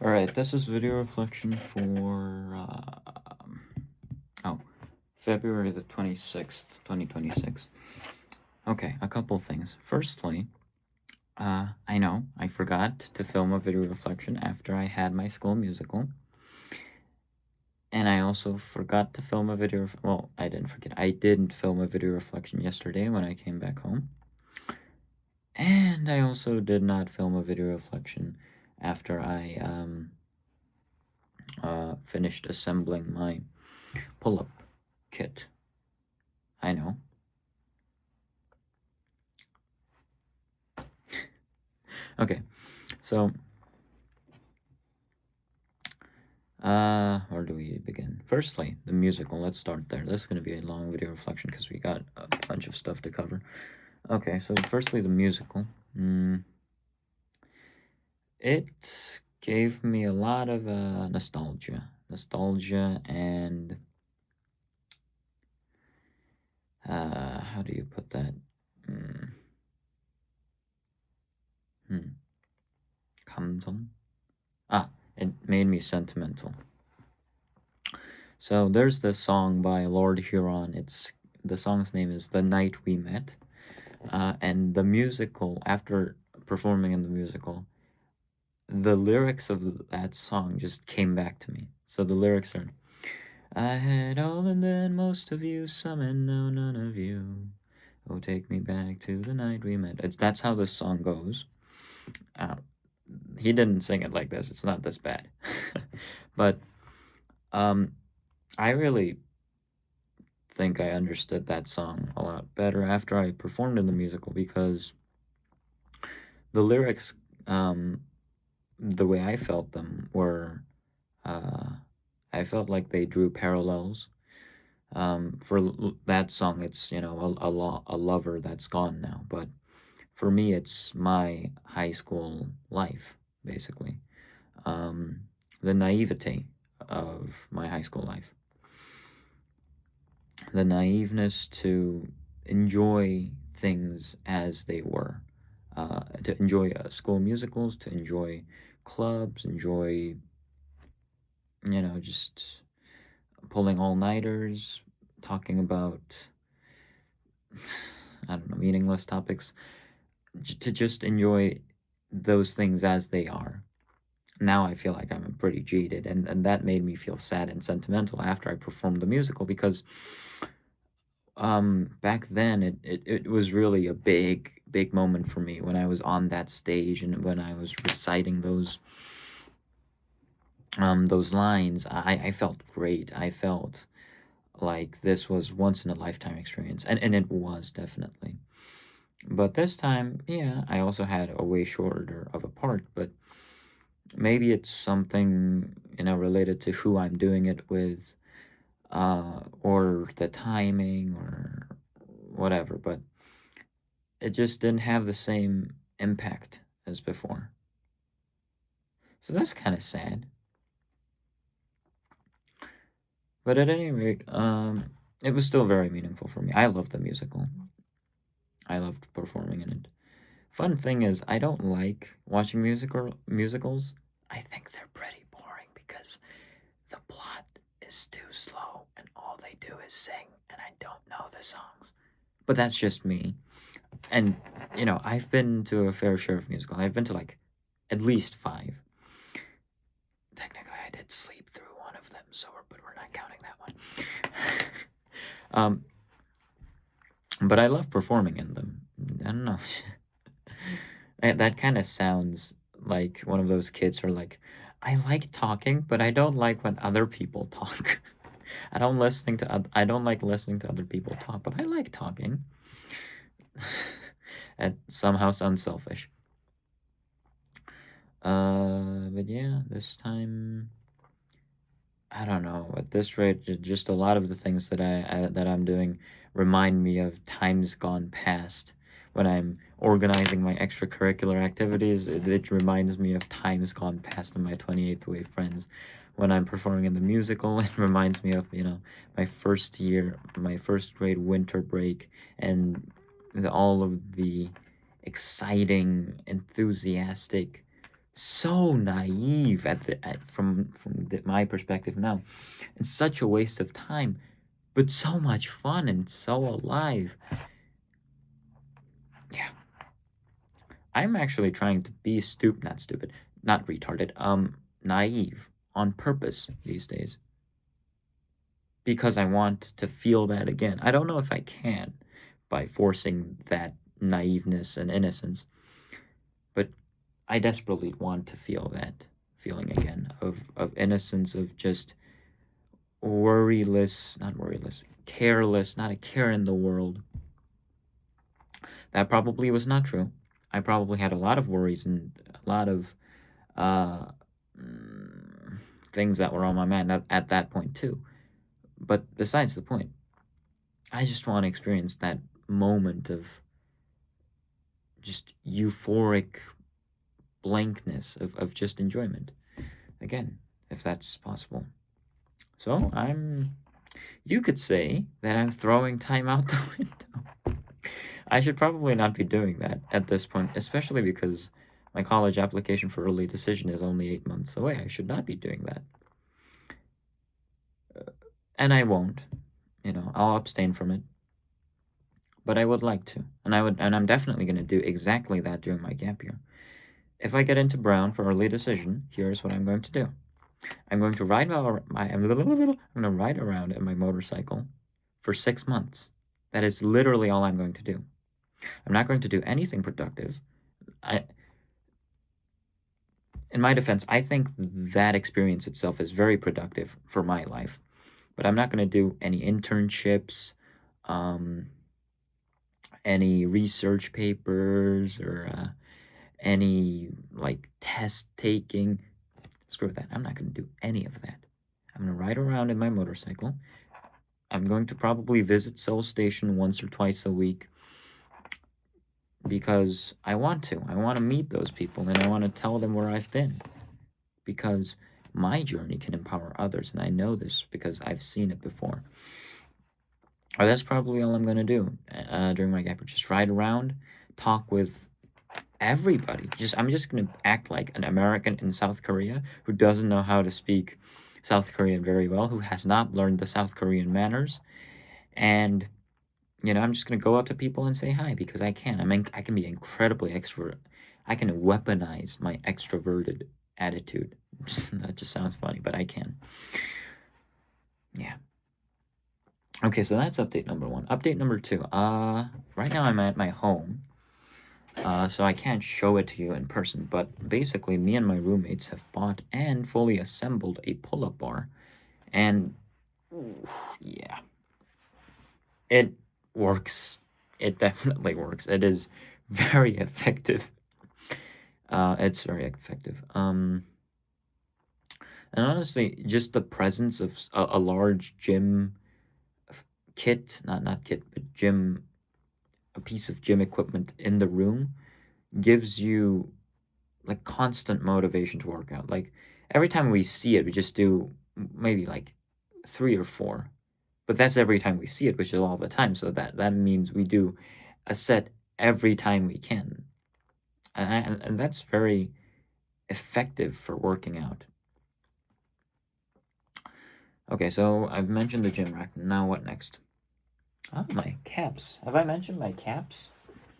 Alright, this is video reflection for, February the 26th, 2026. Okay, a couple things. Firstly, I know I forgot to film a video reflection after I had my school musical. And I also forgot to film a video, well, I didn't forget. I didn't film a video reflection yesterday when I came back home. And I also did not film a video reflection after I, finished assembling my pull-up kit. I know. Okay, so, where do we begin? Firstly, the musical. Let's start there. This is going to be a long video reflection because we got a bunch of stuff to cover. Okay, so firstly, the musical. It gave me a lot of nostalgia. Nostalgia and, how do you put that? 감성? It made me sentimental. So there's this song by Lord Huron. The song's name is "The Night We Met," and the musical. After performing in the musical, the lyrics of that song just came back to me. So the lyrics are, "I had all and then most of you, some and now none of you. Oh, take me back to the night we met." That's how this song goes. He didn't sing it like this. It's not this bad. But I really think I understood that song a lot better after I performed in the musical, because the lyrics, the way I felt them were, I felt like they drew parallels. For that song, it's, a lover that's gone now, but for me, it's my high school life, basically. The naivete of my high school life. The naiveness to enjoy things as they were. To enjoy school musicals, to enjoy clubs, enjoy, just pulling all-nighters, talking about, I don't know, meaningless topics, to just enjoy those things as they are. Now I feel like I'm pretty jaded, and that made me feel sad and sentimental after I performed the musical, because back then it was really a big moment for me when I was on that stage and when I was reciting those lines. I felt great. I felt like this was once in a lifetime experience, and it was definitely. But this time, yeah, I also had a way shorter of a part, but maybe it's something, related to who I'm doing it with, or the timing or whatever, but it just didn't have the same impact as before. So that's kind of sad. But at any rate, it was still very meaningful for me. I loved the musical. I loved performing in it. Fun thing is, I don't like watching musicals. I think they're pretty boring because the plot is too slow and all they do is sing, and I don't know the songs. But that's just me. And, I've been to a fair share of musicals. I've been to like at least 5. Technically, I did sleep through one of them, but we're not counting that one. But I love performing in them. I don't know. That kind of sounds like one of those kids who are like, I like talking, but I don't like when other people talk. I don't like listening to other people talk, but I like talking. It somehow sounds selfish. But yeah, this time, I don't know. At this rate, just a lot of the things that I'm doing remind me of times gone past. When I'm organizing my extracurricular activities, it reminds me of times gone past in my 28th Wave friends. When I'm performing in the musical, it reminds me of, my first year, my first grade winter break, and all of the exciting, enthusiastic so naive my perspective now, and such a waste of time, but so much fun and so alive. Yeah, I'm actually trying to be not stupid, not retarded, naive on purpose these days because I want to feel that again. I don't know if I can by forcing that naiveness and innocence, but I desperately want to feel that feeling again of innocence, of just not worryless, careless, not a care in the world. That probably was not true. I probably had a lot of worries and a lot of uh, mm, things that were on my mind at that point too. But besides the point, I just want to experience that moment of just euphoric blankness of just enjoyment again, if that's possible. So you could say that I'm throwing time out the window. I should probably not be doing that at this point, especially because my college application for early decision is only 8 months away. I should not be doing that. And I won't. I'll abstain from it. But I would like to. And I'm definitely going to do exactly that during my gap year. If I get into Brown for early decision, here's what I'm going to do. I'm going to I'm going to ride around in my motorcycle for 6 months. That is literally all I'm going to do. I'm not going to do anything productive. I, in my defense, I think that experience itself is very productive for my life. But I'm not going to do any internships, um, any research papers, or any like test taking. Screw that. I'm not going to do any of that. I'm going to ride around in my motorcycle. I'm going to probably visit Seoul Station once or twice a week because I want to. I want to meet those people and I want to tell them where I've been because my journey can empower others, and I know this because I've seen it before. Or that's probably all I'm going to do during my gap year. Just ride around, talk with everybody. I'm just going to act like an American in South Korea who doesn't know how to speak South Korean very well, who has not learned the South Korean manners, and I'm just gonna go up to people and say hi because I can. I can be incredibly extrovert. I can weaponize my extroverted attitude. That just sounds funny, but I can. Yeah. Okay, so that's update number one. Update number two. Right now I'm at my home. So I can't show it to you in person, but basically me and my roommates have bought and fully assembled a pull-up bar, and yeah, it works. It definitely works. It is very effective. It's very effective. And honestly, just the presence of a large gym kit, not kit, but a piece of gym equipment in the room gives you like constant motivation to work out. Like every time we see it, we just do maybe like 3 or 4, but that's every time we see it, which is all the time. So that means we do a set every time we can, and that's very effective for working out. Okay, so I've mentioned the gym rack. Now what next? Oh, my caps. Have I mentioned my caps?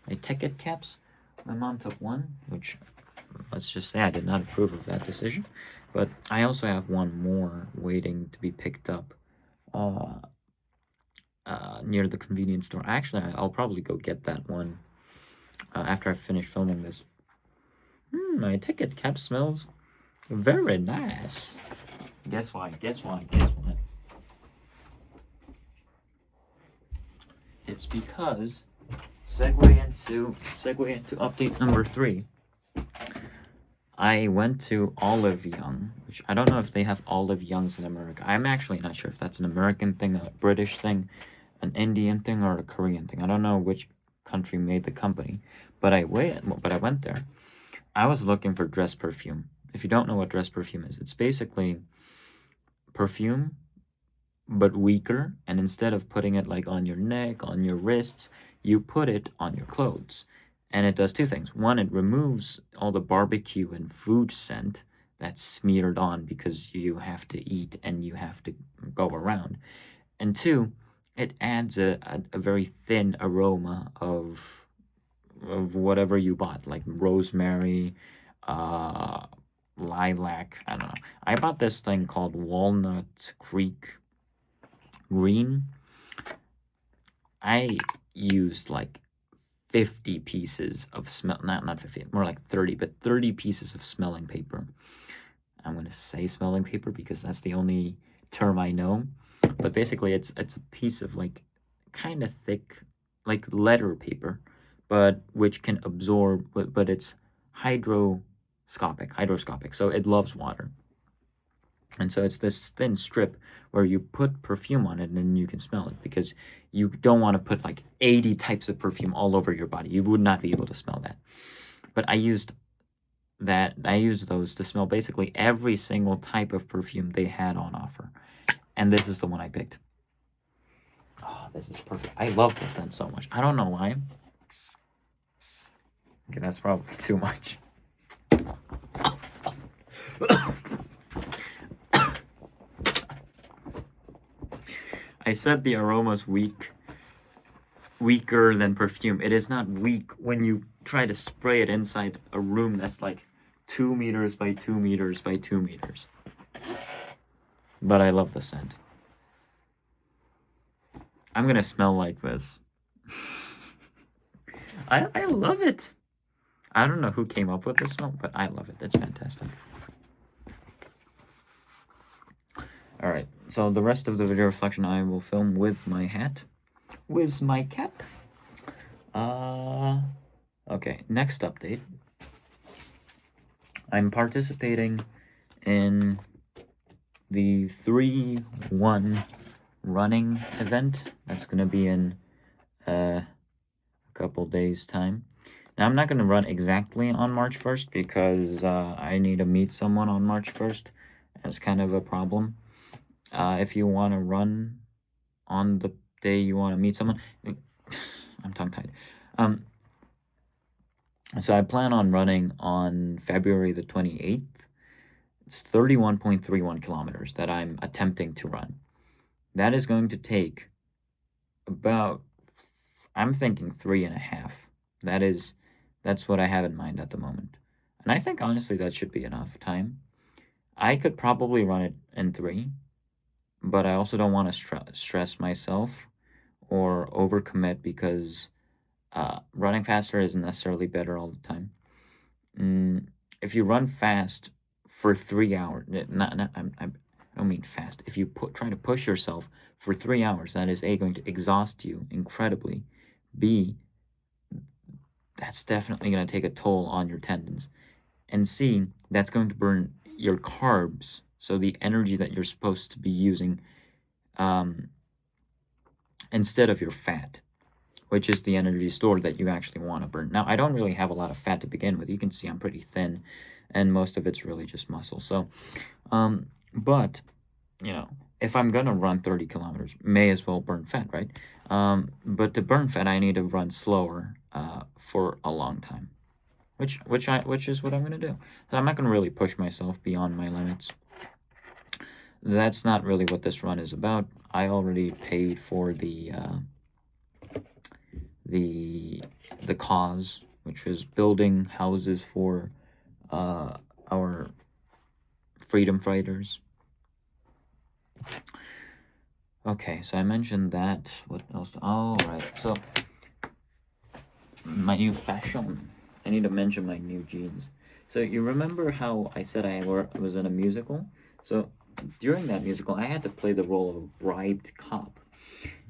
My ticket caps? My mom took one, which let's just say I did not approve of that decision. But I also have one more waiting to be picked up uh, near the convenience store. Actually, I'll probably go get that one after I finish filming this. My ticket cap smells very nice. Guess why? Guess why? Guess why? It's because segue into update number 3. I went to Olive Young, which I don't know if they have Olive Youngs in America. I'm actually not sure if that's an American thing, a British thing, an Indian thing, or a Korean thing. I don't know which country made the company, but I went there. I was looking for dress perfume. If you don't know what dress perfume is, it's basically perfume but weaker, and instead of putting it like on your neck, on your wrists, you put it on your clothes. And it does two things. One, it removes all the barbecue and food scent that's smeared on because you have to eat and you have to go around. And two, it adds a very thin aroma of whatever you bought, like rosemary, uh, lilac. I don't know. I bought this thing called Walnut Creek Green. I used like 50 pieces of smell, not 50, more like 30, but 30 pieces of smelling paper. I'm going to say smelling paper because that's the only term I know. But basically it's a piece of like kind of thick like letter paper, but which can absorb, but it's hydroscopic. So it loves water. And so it's this thin strip where you put perfume on it and then you can smell it, because you don't want to put like 80 types of perfume all over your body. You would not be able to smell that. But I used those to smell basically every single type of perfume they had on offer. And this is the one I picked. Oh, this is perfect. I love this scent so much. I don't know why. Okay, that's probably too much. I said the aroma's weaker than perfume. It is not weak when you try to spray it inside a room that's like 2 meters by 2 meters by 2 meters. But I love the scent. I'm gonna smell like this. I love it. I don't know who came up with this smell, but I love it. It's fantastic. Alright, so the rest of the video reflection I will film with my hat. With my cap. Okay, next update. I'm participating in the 3-1 running event. That's gonna be in a couple days' time. Now, I'm not gonna run exactly on March 1st because I need to meet someone on March 1st. That's kind of a problem. If you want to run on the day you want to meet someone, I'm tongue-tied. So I plan on running on February the 28th. It's 31.31 kilometers that I'm attempting to run. That is going to take about, I'm thinking 3.5. That's what I have in mind at the moment. And I think honestly that should be enough time. I could probably run it in 3, but I also don't want to stress myself or overcommit, because running faster isn't necessarily better all the time. If you run fast for 3 hours, I don't mean fast. If you try to push yourself for 3 hours, that is A, going to exhaust you incredibly. B, that's definitely going to take a toll on your tendons. And C, that's going to burn your carbs, so the energy that you're supposed to be using, instead of your fat, which is the energy stored that you actually want to burn. Now, I don't really have a lot of fat to begin with. You can see I'm pretty thin, and most of it's really just muscle. So, but, you know, if I'm going to run 30 kilometers, may as well burn fat, right? But to burn fat, I need to run slower for a long time, which is what I'm going to do. So I'm not going to really push myself beyond my limits. That's not really what this run is about. I already paid for the cause, which was building houses for our freedom fighters. Okay, so I mentioned that. What else? Oh, right. So my new fashion. I need to mention my new jeans. So you remember how I said I was in a musical? So during that musical, I had to play the role of a bribed cop.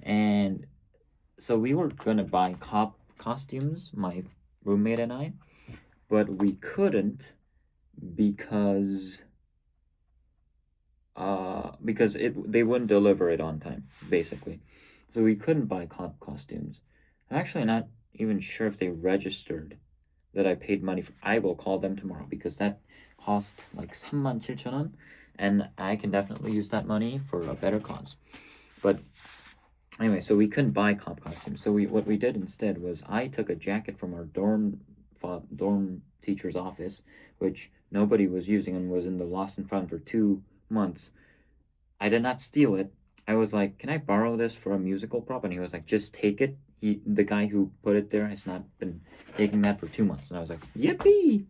And so we were gonna buy cop costumes, my roommate and I, but we couldn't because they wouldn't deliver it on time, basically. So we couldn't buy cop costumes. I'm actually not even sure if they registered that I paid money for. I will call them tomorrow because that cost like 37,000원, and I can definitely use that money for a better cause. But Anyway, so we couldn't buy cop costumes. So what we did instead was I took a jacket from our dorm teacher's office, which nobody was using and was in the lost and found for 2 months. I did not steal it. I was like, "Can I borrow this for a musical prop?" And he was like, "Just take it." The guy who put it there has not been taking that for 2 months. And I was like, "Yippee!"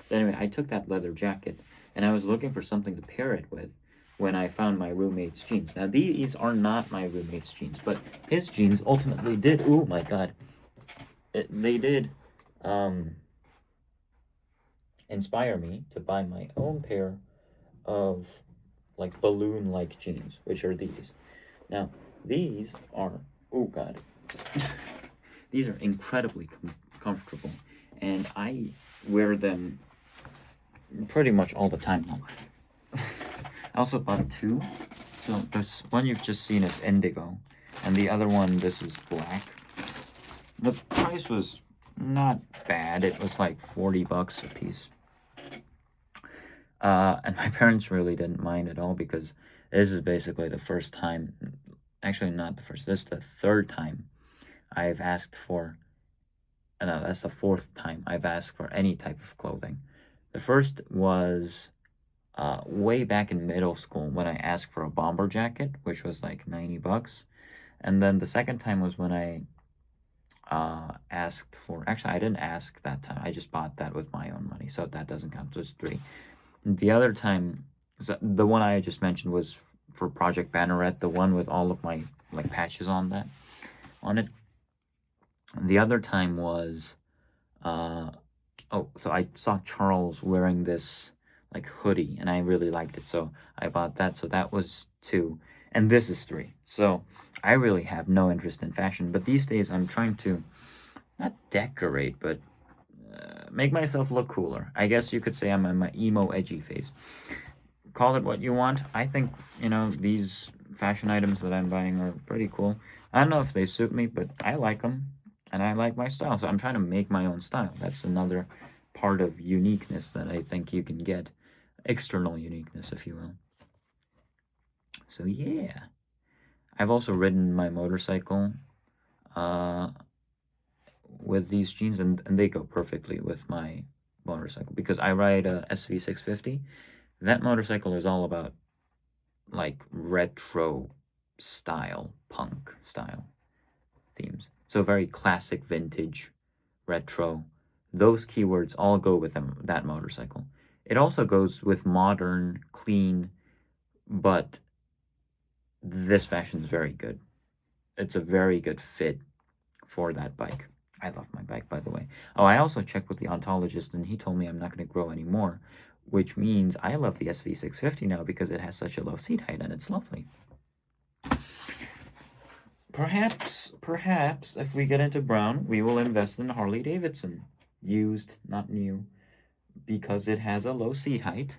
So anyway, I took that leather jacket and I was looking for something to pair it with when I found my roommate's jeans. Now these are not my roommate's jeans, but his jeans ultimately did. Oh my god, they did um, inspire me to buy my own pair of like balloon-like jeans, which are these. Now these are oh god, these are incredibly comfortable, and I wear them pretty much all the time now. I also bought two. So this one you've just seen is indigo, and the other one, this is black. The price was not bad. It was like 40 bucks a piece. And my parents really didn't mind at all because this is basically the first time, actually not the first, this is the third time I've asked for, no, that's the fourth time I've asked for any type of clothing. The first was way back in middle school when I asked for a bomber jacket, which was like 90 bucks. And then the second time was when I asked for, actually, I didn't ask that time. I just bought that with my own money, so that doesn't count. So it's three. The other time, the one I just mentioned was for Project Banneret, the one with all of my like patches on it. And the other time was, so I saw Charles wearing this like hoodie, and I really liked it, so I bought that. So that was two, and this is three. So I really have no interest in fashion, but these days I'm trying to not decorate, but make myself look cooler. I guess you could say I'm in my emo edgy phase. Call it what you want. I think, these fashion items that I'm buying are pretty cool. I don't know if they suit me, but I like them and I like my style. So I'm trying to make my own style. That's another part of uniqueness that I think you can get. External uniqueness, if you will. So yeah. I've also ridden my motorcycle uh, with these jeans, and they go perfectly with my motorcycle because I ride a SV650. That motorcycle is all about like retro style, punk style themes. So very classic, vintage, retro. Those keywords all go with that motorcycle. It also goes with modern, clean, but this fashion is very good. It's a very good fit for that bike. I love my bike, by the way. Oh, I also checked with the ontologist, and he told me I'm not going to grow anymore, which means I love the SV650 now because it has such a low seat height, and it's lovely. Perhaps, if we get into brown, we will invest in Harley Davidson. Used, not new, because it has a low seat height.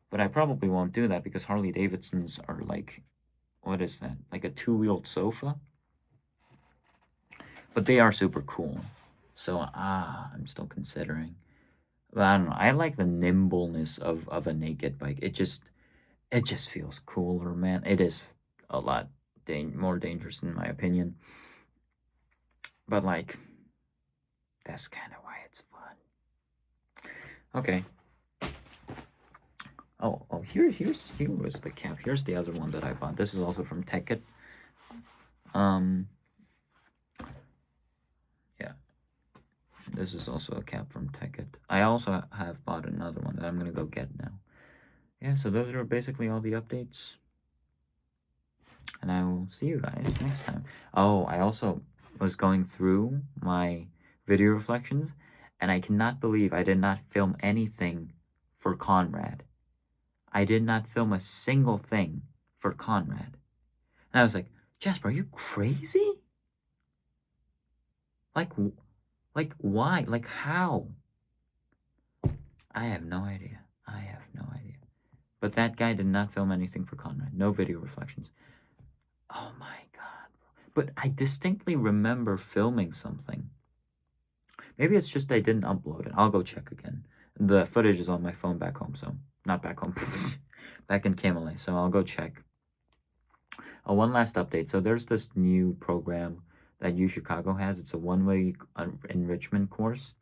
But I probably won't do that because Harley Davidsons are like, what is that? Like a two-wheeled sofa? But they are super cool. So, I'm still considering. But I don't know. I like the nimbleness of a naked bike. It just feels cooler, man. It is a lot more dangerous in my opinion. But like, that's kind of why it's fun. Okay. Oh, here was the cap. Here's the other one that I bought. This is also from Tech-It. Yeah. This is also a cap from Tech-It. I also have bought another one that I'm gonna go get now. Yeah, so those are basically all the updates. And I will see you guys next time. Oh, I also was going through my video reflections, and I cannot believe I did not film anything for Conrad. I did not film a single thing for Conrad. And I was like, Jasper, are you crazy? Like why? Like, how? I have no idea. But that guy did not film anything for Conrad. No video reflections. Oh my god. But I distinctly remember filming something. Maybe it's just I didn't upload it. I'll go check again. The footage is on my phone back home, so not back home. Back in Camille, so I'll go check. Oh, one last update. So there's this new program that UChicago has. It's a one-way enrichment course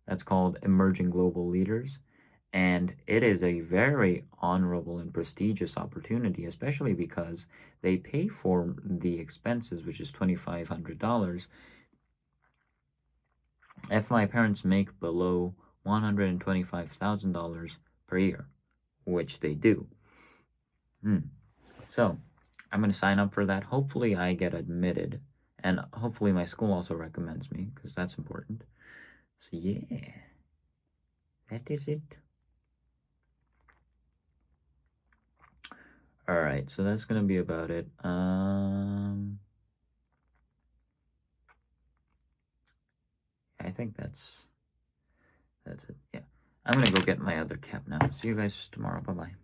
that's called Emerging Global Leaders. And it is a very honorable and prestigious opportunity, especially because they pay for the expenses, which is $2,500. If my parents make below $125,000 per year, which they do. So I'm going to sign up for that. Hopefully, I get admitted, and hopefully, my school also recommends me because that's important. So, yeah, that is it. All right, so that's going to be about it. I think that's it. Yeah, I'm gonna go get my other cap now. See you guys tomorrow. Bye bye.